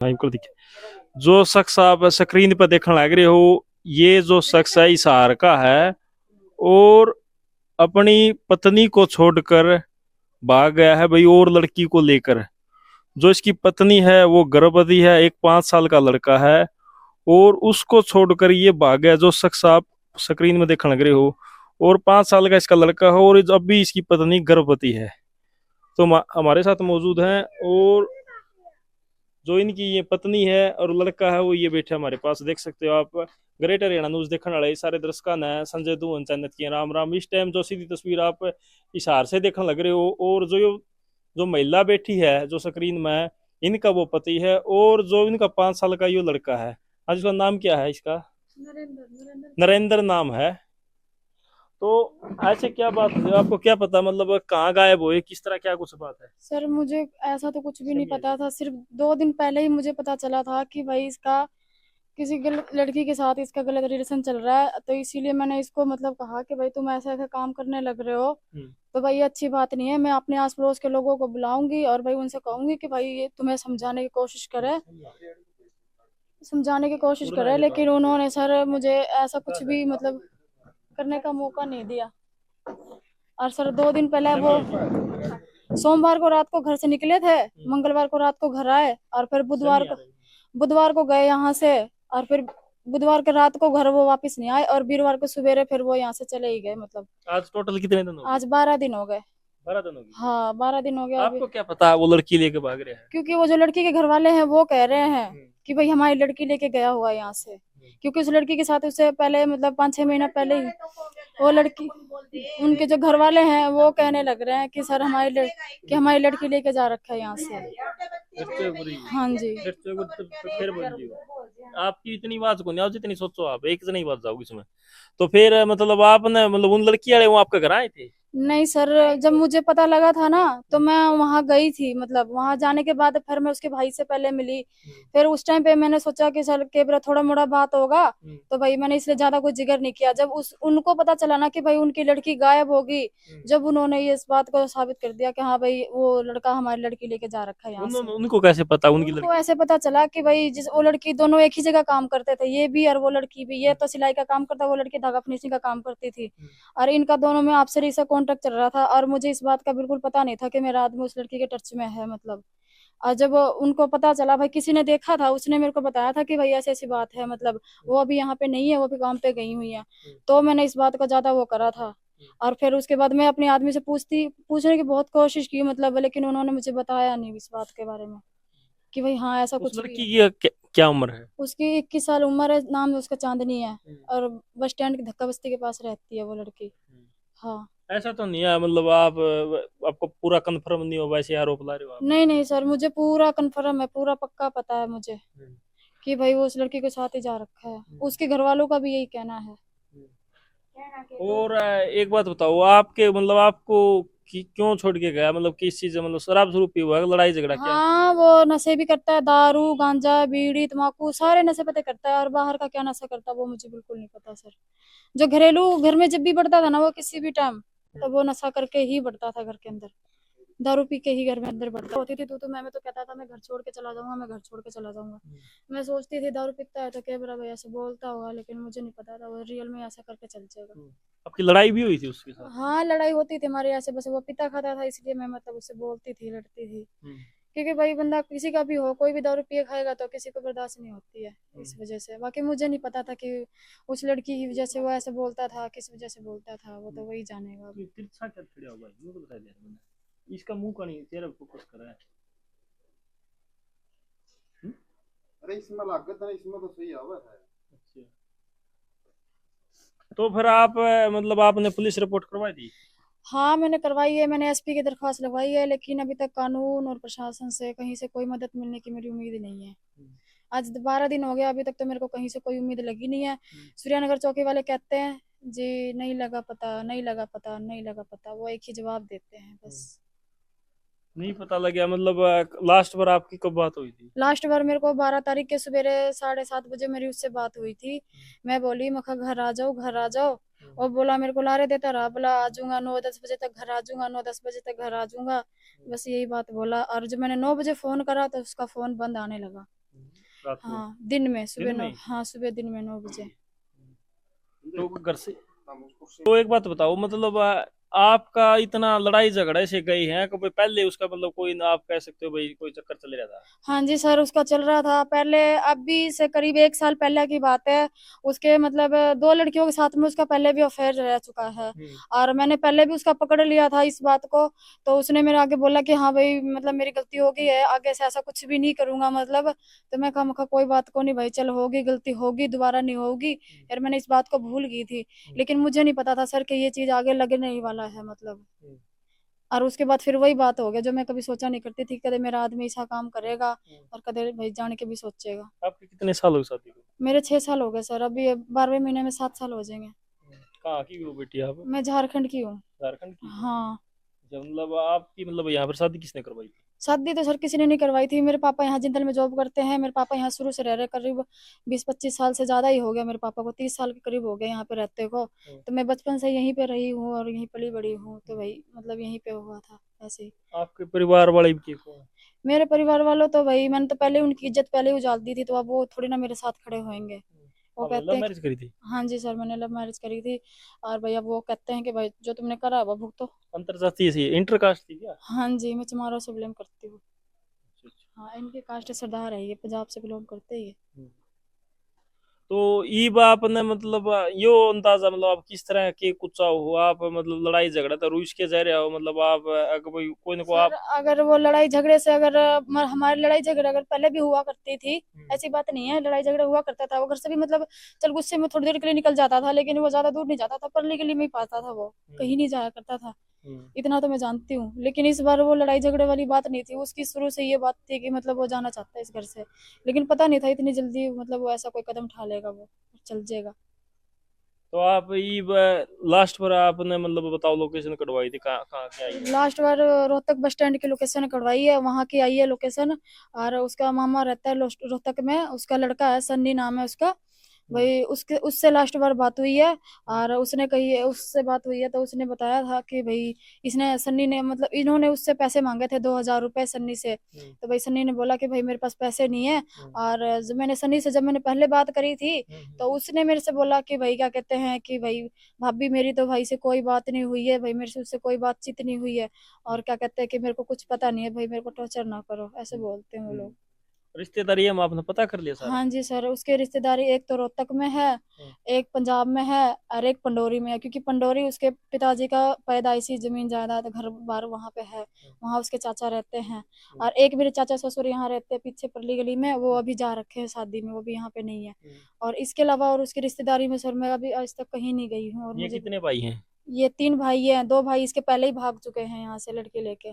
हाँ, बिल्कुल देखिए जो शख्स आप स्क्रीन पर देखने लग रहे हो, ये जो शख्स है हिसार का है और अपनी पत्नी को छोड़कर भाग गया है भाई और लड़की को लेकर। जो इसकी पत्नी है वो गर्भवती है, एक 5 साल का लड़का है और उसको छोड़कर ये भाग गया जो शख्स आप स्क्रीन में देखने लग रहे हो। और 5 साल का इसका लड़का है और अब भी इसकी पत्नी गर्भवती है। तो हमारे साथ मौजूद हैं और जो इनकी ये पत्नी है और लड़का है वो ये बैठे हमारे पास, देख सकते हो आप। ग्रेटर हरियाणा न्यूज देखने वाले सारे दर्शक ने संजय दुहन चैनत की राम राम। इस टाइम जो सीधी तस्वीर आप इशार से देखने लग रहे हो और जो जो महिला बैठी है जो स्क्रीन में, इनका वो पति है और जो इनका 5 साल का ये लड़का है। आज उसका नाम क्या है इसका? नरेंद्र नाम है। तो ऐसे क्या बात है, आपको क्या पता मतलब कहाँ गायब हुए, किस तरह, क्या कुछ बात है? सर मुझे ऐसा तो कुछ भी नहीं पता था। सिर्फ 2 दिन पहले ही मुझे पता चला था कि भाई इसका किसी लड़की के साथ इसका गलत रिलेशन चल रहा है। तो इसीलिए मैंने इसको मतलब कहा कि भाई तुम ऐसा ऐसा काम करने लग रहे हो तो भाई ये अच्छी बात नहीं है। मैं अपने आस पड़ोस के लोगों को बुलाऊंगी और भाई उनसे कहूंगी कि भाई ये तुम्हें समझाने की कोशिश करे। लेकिन उन्होंने सर मुझे ऐसा कुछ भी मतलब करने का मौका नहीं दिया। और सर 2 दिन पहले वो सोमवार को रात को घर से निकले थे, मंगलवार को रात को घर आए और फिर बुधवार को गए यहाँ से। और फिर बुधवार के रात को घर वो वापस नहीं आए और वीरवार को सवेरे फिर वो यहाँ से चले ही गए। मतलब आज टोटल कितने दिन हो गए? आज 12 दिन हो गए। 12 दिन हो गए। हाँ 12 दिन हो गया अभी। आपको क्या पता वो लड़की लेके भाग रहे हैं? क्योंकि वो जो लड़की के घर वाले हैं वो कह रहे हैं कि भाई हमारी लड़की लेके गया हुआ है यहाँ से। क्योंकि उस लड़की के साथ उससे पहले मतलब 5-6 महीना पहले ही वो लड़की, उनके जो घर वाले हैं वो कहने लग रहे हैं कि सर कि हमारी लड़की लेके जा रखा है यहाँ से। हाँ जी। फिर बन जियो। आपकी इतनी बात को नहीं आओ जितनी सोचो आप, एक से नहीं बात जाओगी इसमें। तो फिर मतलब आपने मतलब उन लड़की वाले वो आपके घर आए थे? नहीं सर, जब मुझे पता लगा था ना तो मैं वहां गई थी। मतलब वहां जाने के बाद फिर मैं उसके भाई से पहले मिली। फिर उस टाइम पे मैंने सोचा कि सर केबरा थोड़ा मोड़ा बात होगा तो भाई मैंने इसलिए ज्यादा कुछ जिक्र नहीं किया। जब उस उनको पता चला ना कि भाई उनकी लड़की गायब होगी, जब उन्होंने ये इस बात को साबित कर दिया कि हाँ भाई वो लड़का हमारी लड़की लेके जा रखा है यहाँ से। उनको कैसे पता उनकी उनको लड़की? ऐसे पता चला कि भाई जिस वो लड़की दोनों एक ही जगह काम करते थे, ये भी और वो लड़की भी। ये तो सिलाई का काम करता, वो लड़की धागा फिनिशिंग का काम करती थी। और इनका दोनों में आपसे रिश्ता कॉन्टेक्ट चल रहा था और मुझे इस बात का बिल्कुल पता नहीं था कि मेरा आदमी उस लड़की के टच में है। मतलब और जब उनको पता चला, भाई किसी ने देखा था, उसने मेरे को बताया था कि भाई ऐसी ऐसी बात है। मतलब वो अभी यहाँ पे नहीं है, वो भी काम पे गई हुई है। तो मैंने इस बात को ज्यादा वो करा था। और फिर उसके बाद मैं अपने आदमी से पूछने की बहुत कोशिश की मतलब, लेकिन उन्होंने मुझे बताया नहीं इस बात के बारे में कि भाई हाँ ऐसा उस कुछ भी लड़की है। की क्या उम्र है? उसकी 21 साल उम्र है, नाम उसका चांदनी है। और बस स्टैंड की धक्का बस्ती के पास रहती है वो लड़की। हाँ। ऐसा तो नहीं है मतलब आप आपको पूरा कंफर्म नहीं हो, वैसे आरोप ला रहे हो आप? नहीं नहीं सर, मुझे पूरा कंफर्म है, पूरा पक्का पता है मुझे कि भाई वो उस लड़की के साथ ही जा रखा है। उसके घर वालों का भी यही कहना है। और एक बात बताओ, आपके मतलब आपको क्यों छोड़ के गया, मतलब किस चीज से, मतलब शराब शुरू पी हुआ है, लड़ाई झगड़ा क्या? हाँ वो नशे भी करता है, दारू गांजा बीड़ी तम्बाकू सारे नशे पते करता है। और बाहर का क्या नशा करता है वो मुझे बिल्कुल नहीं पता सर। जो घरेलू घर में जब भी बढ़ता था ना वो किसी भी टाइम, तो वो नशा करके ही बढ़ता था घर के अंदर। दारू पी के ही घर में अंदर बढ़ता होती थी। तो मैं तो कहता था मैं घर छोड़ के चला जाऊंगा, मैं घर छोड़ के चला जाऊंगा। मैं सोचती थी दारू पीता है तो क्या बराबर ऐसे बोलता होगा, लेकिन मुझे नहीं पता था वो रियल में ऐसा करके चल जाएगा। आपकी लड़ाई भी हुई थी उसके साथ? हाँ लड़ाई होती थी हमारे यहाँ से, बस वो पिता खाता था इसलिए मैं मतलब उससे बोलती थी, लड़ती थी। क्योंकि भाई बंदा किसी का भी हो, कोई भी दारू पिए खाएगा तो किसी को बर्दाश्त नहीं होती है। इस वजह से बाकी मुझे नहीं पता था कि उस लड़की की वजह से वो ऐसे बोलता था, किस वजह से बोलता था, वो तो वही जानेगा अब। ये तिरछा क्या खड़ा होगा ये तो बता दे मैंने, इसका मुंह का नहीं, चेहरे पे फोकस करा है। अरे इसमें लागत है, इसमें तो सही आवा है। अच्छा, तो फिर आप मतलब आपने पुलिस रिपोर्ट करवाई थी? हाँ मैंने करवाई है, मैंने एसपी की दरख्वास्त लगवाई है, लेकिन अभी तक कानून और प्रशासन से कहीं से कोई मदद मिलने की मेरी उम्मीद नहीं है। आज 12 दिन हो गया, अभी तक तो मेरे को कहीं से कोई उम्मीद लगी नहीं है। सूर्यनगर चौकी वाले कहते हैं जी नहीं लगा पता, नहीं लगा पता, नहीं लगा पता, वो एक ही जवाब देते हैं बस। नहीं पता लगा मतलब लास्ट बार आपकी कब बात हुई थी? लास्ट बार मेरे को 12 तारीख के सवेरे 7:30 बजे मेरी उससे बात हुई थी। मैं बोली मखा घर आ जाओ, घर आ जाओ। और बोला मेरे को लारे देता रहा, बोला आ जाऊंगा 9-10 बजे तक घर आ जाऊंगा, 9-10 बजे तक घर आ जाऊंगा। बस यही बात बोला। और जब मैंने 9 बजे फोन करा तो उसका फोन बंद आने लगा। रात को? हाँ दिन में, सुबह दिन 9, में? हाँ सुबह दिन में 9 बजे। तो घर से हम उसको तो एक बात बताओ, मतलब आपका इतना लड़ाई झगड़े से गई है कभी पहले उसका मतलब कोई आप कह सकते हो भाई कोई चक्कर चल रहा था? हाँ जी सर, उसका चल रहा था पहले, अभी से करीब 1 साल पहले की बात है। उसके मतलब 2 लड़कियों के साथ में उसका पहले भी अफेयर रह चुका है। और मैंने पहले भी उसका पकड़ लिया था इस बात को। तो उसने मेरे आगे बोला कि हाँ भाई मतलब मेरी गलती हो गई है, आगे से ऐसा कुछ भी नहीं करूंगा मतलब। तो मैं कहा कोई बात को नहीं भाई, चल होगी गलती, होगी दोबारा नहीं होगी। यार मैंने इस बात को भूल गई थी। लेकिन मुझे नहीं पता था सर कि ये चीज आगे लगने ही वाला है मतलब। और उसके बाद फिर वही बात हो गया जो मैं कभी सोचा नहीं करती थी, कदे मेरा आदमी ऐसा काम करेगा और कदे भाई जाने के भी सोचेगा। आपके कितने साल हो शादी को? मेरे 6 साल हो गए सर, अभी 12वें महीने में 7 साल हो जाएंगे। कहाँ की हो बेटी आप? मैं झारखंड की हूँ। झारखंड की? हाँ। जब मतलब आपकी मतलब यहाँ पर शादी किसने करवाई थी? शादी तो सर किसी ने नहीं करवाई थी। मेरे पापा यहाँ जिंदल में जॉब करते हैं। मेरे पापा यहाँ शुरू से रह रहे, करीब 20-25 साल से ज्यादा ही हो गया मेरे पापा को, 30 साल के करीब हो गए यहाँ पे रहते को। तो मैं बचपन से यहीं पे रही हूँ और यहीं पली बड़ी हूँ, तो भाई मतलब यहीं पे हुआ था ऐसे ही। आपके परिवार वाले भी को? मेरे परिवार वालों तो भाई मैंने तो पहले उनकी इज्जत पहले ही उजाल दी थी, तो अब वो थोड़ी ना मेरे साथ खड़े होंगे। वो आपने कहते लव हैं मैरिज करी थी? हाँ जी सर, मैंने लव मैरिज करी थी। और भैया वो कहते हैं कि भाई जो तुमने करा वो भुगतो। अंतरजातीय थी, इंटर कास्ट थी क्या? हाँ जी, मैं चमारों से बिलोंग करती हूँ। अच्छा, अच्छा। हाँ, इनकी कास्ट सरदार है, ये पंजाब से बिलोंग करते ही है। तो ई आपने मतलब यो अंदाजा मतलब आप किस तरह के कुछ हो आप मतलब लड़ाई झगड़ा तो रूस के जा रहे हो मतलब आप अगर कोई ना कोई सर आप? अगर वो लड़ाई झगड़े से, अगर हमारी लड़ाई झगड़े अगर पहले भी हुआ करती थी, ऐसी बात नहीं है, लड़ाई झगड़ा हुआ करता था। वो घर से भी मतलब चल गुस्से में थोड़ी देर के लिए निकल जाता था, लेकिन वो ज्यादा दूर नहीं जाता था, परली गली में ही पाता था, वो कहीं नहीं जाया करता था। इतना तो मैं जानती हूँ। लेकिन इस बार वो लड़ाई झगड़े वाली बात नहीं थी, उसकी शुरू से ये बात थी कि मतलब वो जाना चाहता है इस घर से। लेकिन पता नहीं था इतनी जल्दी मतलब वो ऐसा कोई कदम उठा लेगा, वो चल जाएगा। तो आप ई लास्ट पर आपने मतलब बताओ लोकेशन कटवाई थी कहाँ कहाँ से आई है? लास्ट बार रोहतक बस स्टैंड की लोकेशन करवाई है, वहां की आई है लोकेशन। और उसका मामा रहता है रोहतक में, उसका लड़का है, सन्नी नाम है उसका। भाई उसके उससे लास्ट बार बात हुई है। और उसने कही, उससे बात हुई है तो उसने बताया था कि भाई इसने, सन्नी ने मतलब इन्होंने उससे पैसे मांगे थे 2000 रुपए सन्नी से। तो भाई सन्नी ने बोला कि भाई मेरे पास पैसे नहीं है। और मैंने सन्नी से जब मैंने पहले बात करी थी, तो उसने मेरे से बोला कि भाई क्या कहते हैं कि भाई भाभी मेरी तो भाई से कोई बात नहीं हुई है, भाई मेरे से उससे कोई बातचीत नहीं हुई है। और क्या कहते हैं कि मेरे को कुछ पता नहीं है, भाई मेरे को टॉर्चर ना करो, ऐसे बोलते हैं वो लोग। रिश्तेदारी हम आपने पता कर लिया सारा? हाँ जी सर, उसके रिश्तेदारी एक तो रोहतक में है, एक पंजाब में है, और एक पंडोरी में है, क्योंकि पंडोरी उसके पिताजी का पैदाइशी जमीन जायदाद घर बार वहाँ पे है। वहाँ उसके चाचा रहते हैं। और एक मेरे चाचा ससुर यहाँ रहते हैं पीछे परली गली में, वो अभी जा रखे हैं शादी में, वो भी यहाँ पे नहीं है। और इसके अलावा और उसकी रिश्तेदारी में सर मैं अभी आज तक कहीं नहीं गई हूँ। और ये मुझे कितने भाई हैं? ये 3 भाई हैं, 2 भाई इसके पहले ही भाग चुके हैं यहाँ से लड़के लेके।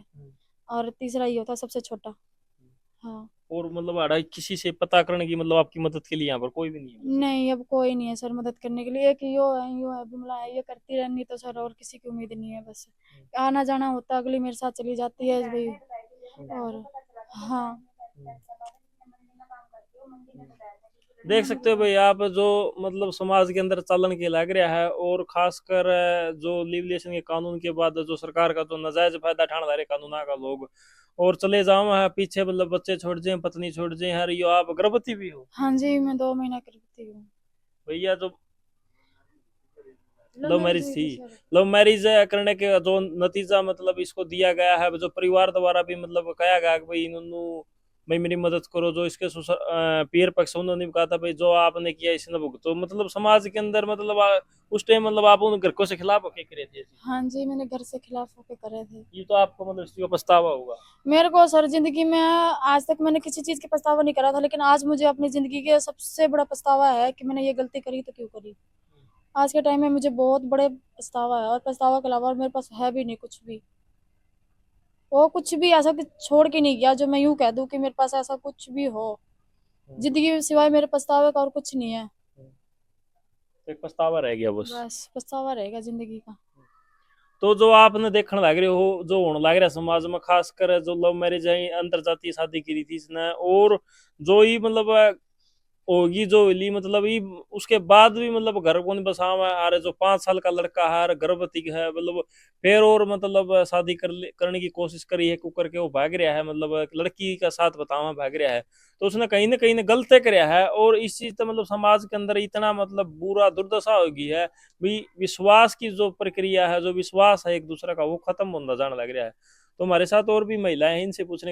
और तीसरा ये होता सबसे छोटा। हाँ। और मतलब आड़ा किसी से पता करने की मतलब आपकी मदद के लिए यहाँ पर कोई भी नहीं है? नहीं, अब कोई नहीं है सर मदद करने के लिए। एक यो है बिमला है, ये करती रहनी तो सर, और किसी की उम्मीद नहीं है बस। आना जाना होता, अगली मेरे साथ चली जाती है भाई। और हाँ। देख सकते हो भाई आप जो मतलब समाज के अंदर चलन के लग रहा है और खासकर जो लिवलेशन के कानून के बाद जो सरकार का जो नाजायज फायदा उठाने वाले कानूना का लोग और चले जाओ है पीछे मतलब बच्चे छोड़ जाए पत्नी छोड़ जाए हर यो आप गर्भवती भी हो? हाँ जी, मैं 2 महीना करती हूँ। भैया जो लव लव मैरिज मैरिज हुई थी, थी सर। लव मैरिज करने के जो नतीजा मतलब इसको दिया गया है जो परिवार द्वारा भी मतलब कहा गया कि भाई इन्होंने भाई मेरी मदद करो जो इसके पीर पक्ष उन्होंने भी कहा था भाई जो आपने किया इसने भुगतो मतलब समाज के अंदर मतलब उस टाइम मतलब आप उन घर से खिलाफ होके करे थे? हाँ जी, मैंने घर से खिलाफ होके करे थे। ये तो आपको मतलब इसका पछतावा होगा? मेरे को सर जिंदगी में आज तक मैंने किसी चीज की पछतावा नहीं करा था, लेकिन आज मुझे अपनी जिंदगी के सबसे बड़ा पछतावा है कि मैंने ये गलती करी तो क्यों करी। आज के टाइम में मुझे बहुत बड़े पछतावा है, और पछतावा के अलावा और मेरे पास है भी नहीं कुछ भी। वो कुछ भी ऐसा कुछ छोड़ के नहीं गया जो मैं यूं कह दूं कि मेरे पास ऐसा कुछ भी हो। जिंदगी में सिवाय मेरे पछतावे का और कुछ नहीं है। तो एक पछतावा रह गया बस। बस पछतावा रहेगा जिंदगी का। तो जो आपने देखने लग रहे हो जो होने लग रहा है समाज में खासकर जो लव मैरिज है अंतर जातीय शादी की थी इसने और जो ही मतलब होगी जो ली, मतलब ये उसके बाद भी मतलब घर को नहीं बसा हुआ है। अरे जो 5 साल का लड़का है, गर्भवती है, मतलब फिर और मतलब शादी करने की कोशिश करी है, कुकर के वो भाग रहा है, मतलब लड़की का साथ बतावा भाग रहा है। तो उसने कहीं ना गलत कराया है। और इस चीज तो मतलब समाज के अंदर इतना मतलब बुरा दुर्दशा हो गई है भी, विश्वास की जो प्रक्रिया है, जो विश्वास है एक दूसरे का, वो खत्म होता जाने लग रहा है। तो हमारे साथ और भी महिलाएं हैं, इनसे पूछने